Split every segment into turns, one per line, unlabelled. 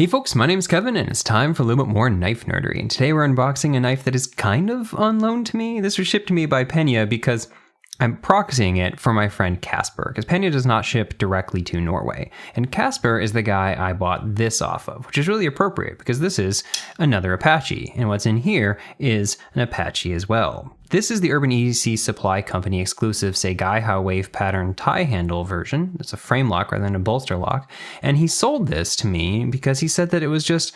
Hey folks, my name is Kevin and it's time for a little bit more knife nerdery. And today we're unboxing a knife that is kind of on loan to me. This was shipped to me by Peña because I'm proxying it for my friend Casper, because Peña does not ship directly to Norway. And Casper is the guy I bought this off of, which is really appropriate because this is another Apache. And what's in here is an Apache as well. This is the Urban EDC Supply Company exclusive Seigaiha wave pattern tie handle version. It's a frame lock rather than a bolster lock. And he sold this to me because he said that it was just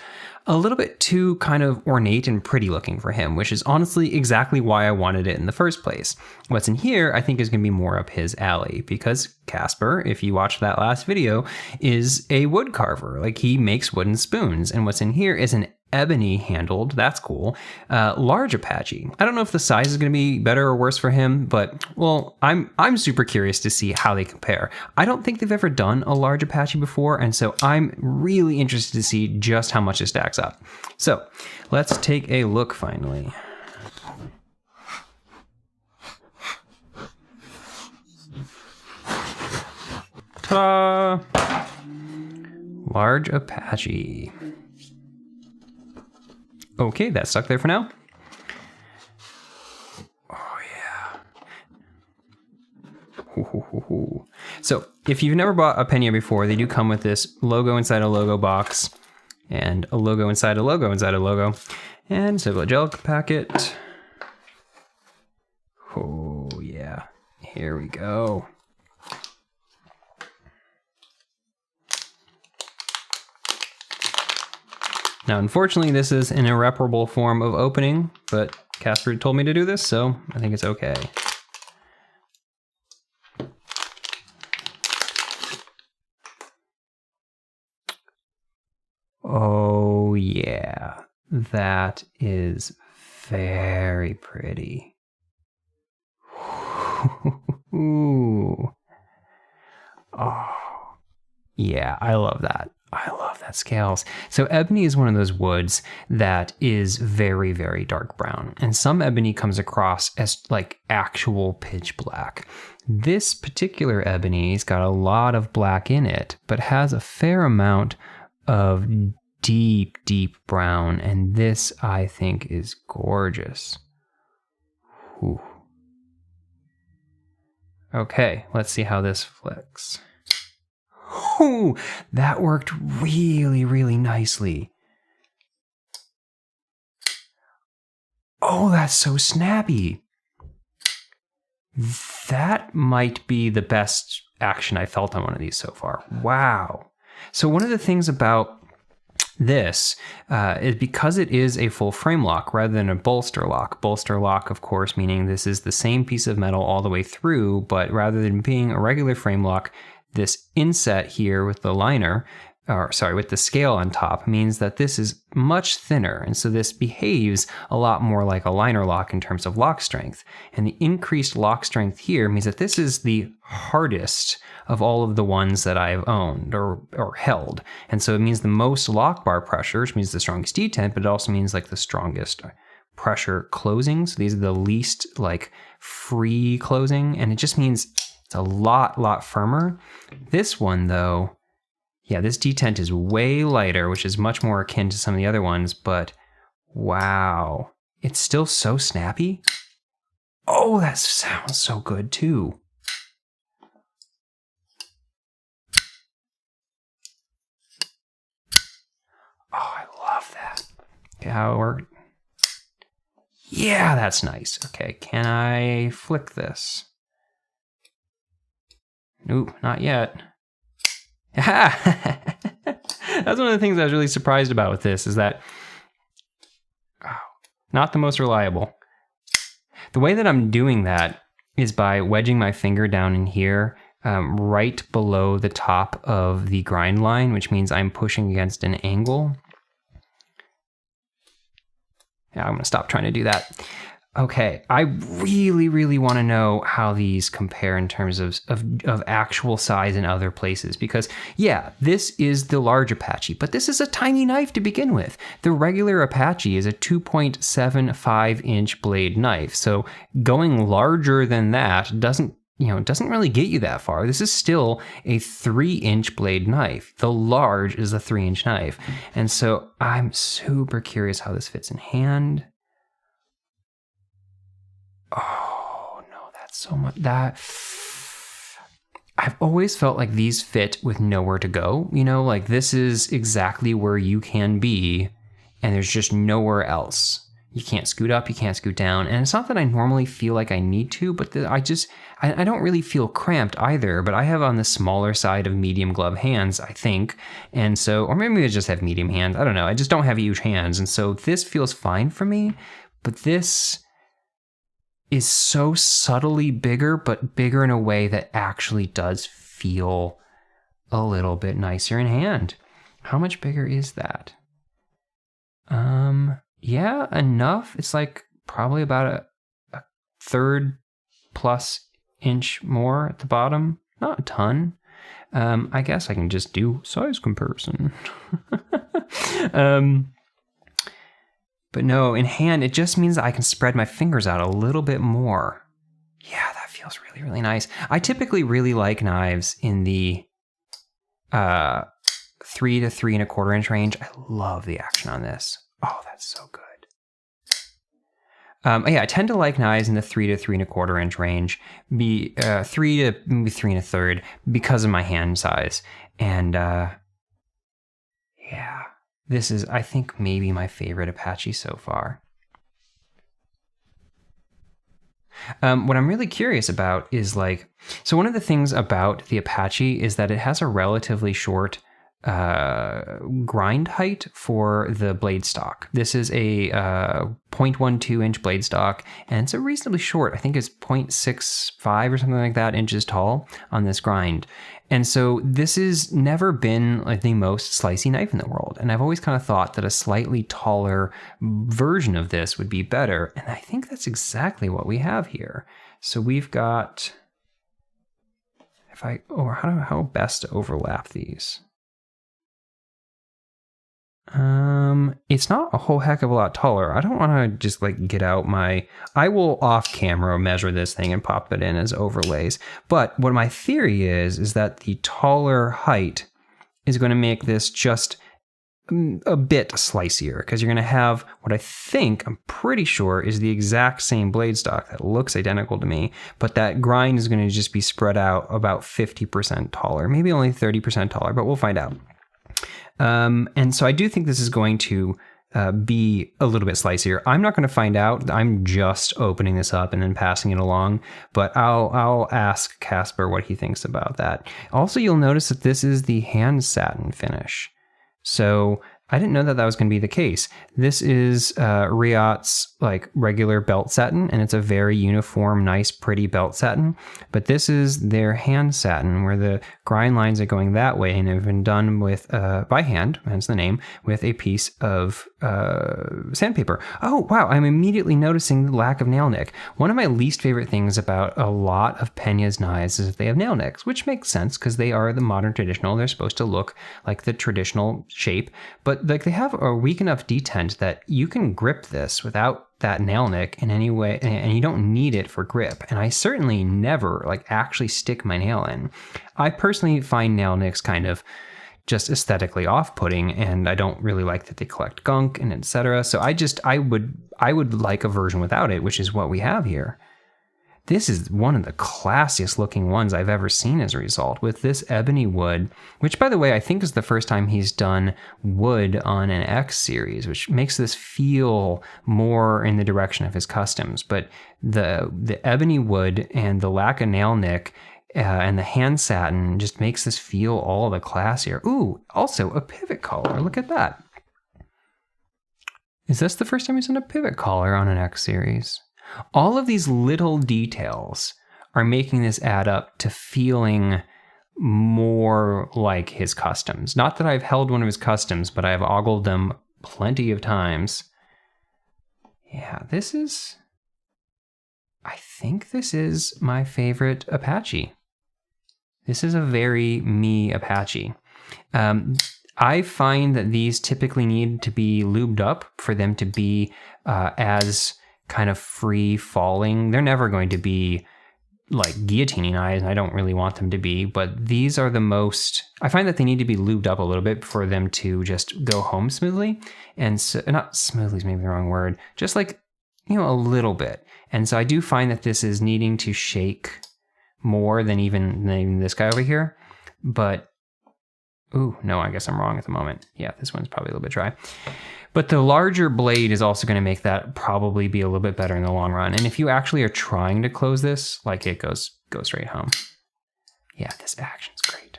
a little bit too kind of ornate and pretty looking for him, which is honestly exactly why I wanted it in the first place. What's in here, I think, is going to be more up his alley because Casper, if you watched that last video, is a wood carver. Like, he makes wooden spoons. And what's in here is an Ebony handled, that's cool, large Apache. I don't know if the size is going to be better or worse for him, but well, I'm super curious to see how they compare. I don't think they've ever done a large Apache before, and so I'm really interested to see just how much it stacks up. So let's take a look finally. Ta-da! Large Apache. Okay, that's stuck there for now. Oh, yeah. So, if you've never bought a Peña before, they do come with this logo inside a logo box, and a logo inside a logo inside a logo, and so a gel packet. Oh, yeah. Here we go. Now, unfortunately, this is an irreparable form of opening, but Casper told me to do this, so I think it's okay. Oh, yeah. That is very pretty. Ooh. Oh, yeah, I love that. I love that scales. So ebony is one of those woods that is very, very dark brown. And some ebony comes across as like actual pitch black. This particular ebony's got a lot of black in it, but has a fair amount of deep, deep brown. And this, I think, is gorgeous. Whew. Okay, let's see how this flicks. Oh, that worked really, really nicely. Oh, that's so snappy. That might be the best action I felt on one of these so far. Wow. So one of the things about this is because it is a full frame lock rather than a bolster lock. Bolster lock, of course, meaning this is the same piece of metal all the way through, but rather than being a regular frame lock, this inset here with the liner, or sorry, with the scale on top means that this is much thinner. And so this behaves a lot more like a liner lock in terms of lock strength. And the increased lock strength here means that this is the hardest of all of the ones that I've owned or held. And so it means the most lock bar pressure, which means the strongest detent, but it also means like the strongest pressure closing. So these are the least like free closing. And it just means it's a lot firmer. This one though, yeah, this detent is way lighter, which is much more akin to some of the other ones, but wow, it's still so snappy. Oh, that sounds so good too. Oh, I love that. Okay, how it worked. Yeah, that's nice. Okay, can I flick this? Nope, not yet. That's one of the things I was really surprised about with this is that, not the most reliable. The way that I'm doing that is by wedging my finger down in here, right below the top of the grind line, which means I'm pushing against an angle. Yeah, I'm gonna stop trying to do that. Okay, I really want to know how these compare in terms of actual size in other places, because yeah, this is the large Apache, but this is a tiny knife to begin with. The regular Apache is a 2.75 inch blade knife, so going larger than that doesn't doesn't really get you that far. This is still a 3-inch blade knife. The large is a 3-inch knife. And so I'm super curious how this fits in hand. Oh no, that's so much. I've always felt like these fit with nowhere to go. Like this is exactly where you can be and there's just nowhere else. You can't scoot up, you can't scoot down. And it's not that I normally feel like I need to, but I don't really feel cramped either, but I have on the smaller side of medium glove hands, I think. And so, or maybe I just have medium hands. I don't know. I just don't have huge hands. And so this feels fine for me, but this is so subtly bigger, but bigger in a way that actually does feel a little bit nicer in hand. How much bigger is that? Yeah, enough. It's like probably about a third plus inch more at the bottom. Not a ton. I guess I can just do size comparison. But no, in hand, it just means that I can spread my fingers out a little bit more. Yeah, that feels really, really nice. I typically really like knives in the 3 to 3 1/4 inch range. I love the action on this. Oh, that's so good. Yeah, I tend to like knives in the 3 to 3 1/4 inch range, 3 to maybe 3 1/3 because of my hand size. And yeah, this is, I think, maybe my favorite Apache so far. What I'm really curious about is so one of the things about the Apache is that it has a relatively short grind height for the blade stock. This is a 0.12 inch blade stock, and it's a reasonably short, I think it's 0.65 or something like that inches tall on this grind. And so this has never been like the most slicey knife in the world. And I've always kind of thought that a slightly taller version of this would be better. And I think that's exactly what we have here. So we've got, how best to overlap these? It's not a whole heck of a lot taller. I don't want to just get out I will off camera measure this thing and pop it in as overlays. But what my theory is that the taller height is going to make this just a bit slicier, because you're going to have what I'm pretty sure is the exact same blade stock that looks identical to me, but that grind is going to just be spread out about 50% taller, maybe only 30% taller, but we'll find out. And so I do think this is going to be a little bit slicier. I'm not going to find out. I'm just opening this up and then passing it along, but I'll ask Casper what he thinks about that. Also, you'll notice that this is the hand satin finish. So I didn't know that was going to be the case. This is Riot's regular belt satin, and it's a very uniform, nice, pretty belt satin. But this is their hand satin, where the grind lines are going that way and have been done with by hand, hence the name, with a piece of sandpaper. Oh wow! I'm immediately noticing the lack of nail nick. One of my least favorite things about a lot of Peña's knives is that they have nail nicks, which makes sense because they are the modern traditional. They're supposed to look like the traditional shape, but they have a weak enough detent that you can grip this without that nail nick in any way, and you don't need it for grip. And I certainly never actually stick my nail in. I personally find nail nicks kind of just aesthetically off-putting, and I don't really like that they collect gunk and etc. So I would like a version without it, which is what we have here. This is one of the classiest looking ones I've ever seen as a result, with this ebony wood, which, by the way, I think is the first time he's done wood on an X-Series, which makes this feel more in the direction of his customs. But the ebony wood and the lack of nail nick and the hand satin just makes this feel all the classier. Ooh, also a pivot collar. Look at that. Is this the first time he's done a pivot collar on an X-Series? All of these little details are making this add up to feeling more like his customs. Not that I've held one of his customs, but I've ogled them plenty of times. Yeah, I think this is my favorite Apache. This is a very me Apache. I find that these typically need to be lubed up for them to be as kind of free falling. They're never going to be like guillotine knives, and I don't really want them to be, but these are the most, I find that they need to be lubed up a little bit for them to just go home smoothly. And so, not smoothly is maybe the wrong word, just like, you know, a little bit. And so I do find that this is needing to shake more than even this guy over here. But, ooh, no, I guess I'm wrong at the moment. Yeah, this one's probably a little bit dry. But the larger blade is also going to make that probably be a little bit better in the long run. And if you actually are trying to close this, like it goes straight home. Yeah, this action's great.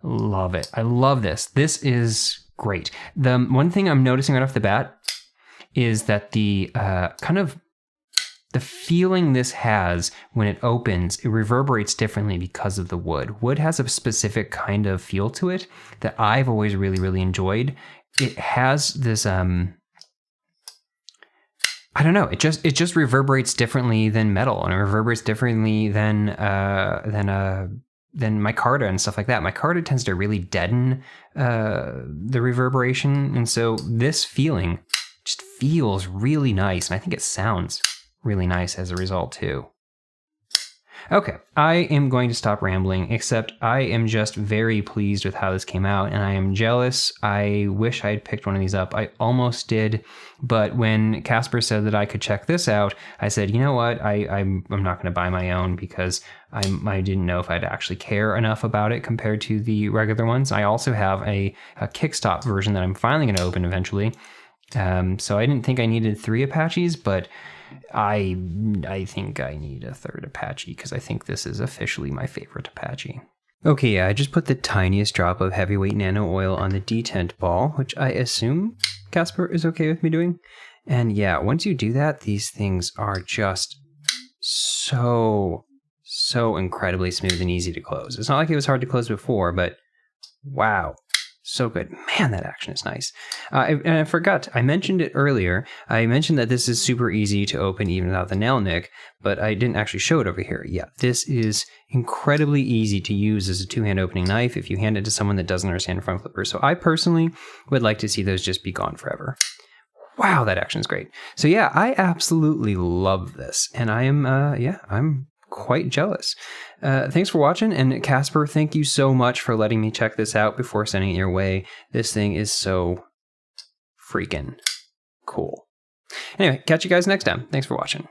Love it. I love this. This is great. The one thing I'm noticing right off the bat is that the kind of the feeling this has when it opens, it reverberates differently because of the wood. Wood has a specific kind of feel to it that I've always really, really enjoyed. It has this, I don't know, it just reverberates differently than metal, and it reverberates differently than micarta and stuff like that. Micarta tends to really deaden the reverberation, and so this feeling just feels really nice, and I think it sounds really nice as a result too. Okay, I am going to stop rambling, except I am just very pleased with how this came out, and I am jealous. I wish I had picked one of these up. I almost did, but when Casper said that I could check this out, I said, you know what, I'm not going to buy my own because I didn't know if I'd actually care enough about it compared to the regular ones. I also have a kickstop version that I'm finally going to open eventually, so I didn't think I needed 3 Apaches, but I think I need a 3rd Apache because I think this is officially my favorite Apache. Okay, yeah, I just put the tiniest drop of heavyweight nano oil on the detent ball, which I assume Casper is okay with me doing. And yeah, once you do that, these things are just so incredibly smooth and easy to close. It's not like it was hard to close before, but wow. So good. Man, that action is nice. And I forgot, I mentioned it earlier. I mentioned that this is super easy to open even without the nail nick, but I didn't actually show it over here. Yeah, this is incredibly easy to use as a 2-hand opening knife if you hand it to someone that doesn't understand front flippers. So I personally would like to see those just be gone forever. Wow, that action is great. So yeah, I absolutely love this. And I am, I'm quite jealous. Thanks for watching, and Casper, thank you so much for letting me check this out before sending it your way. This thing is so freaking cool. Anyway, catch you guys next time. Thanks for watching.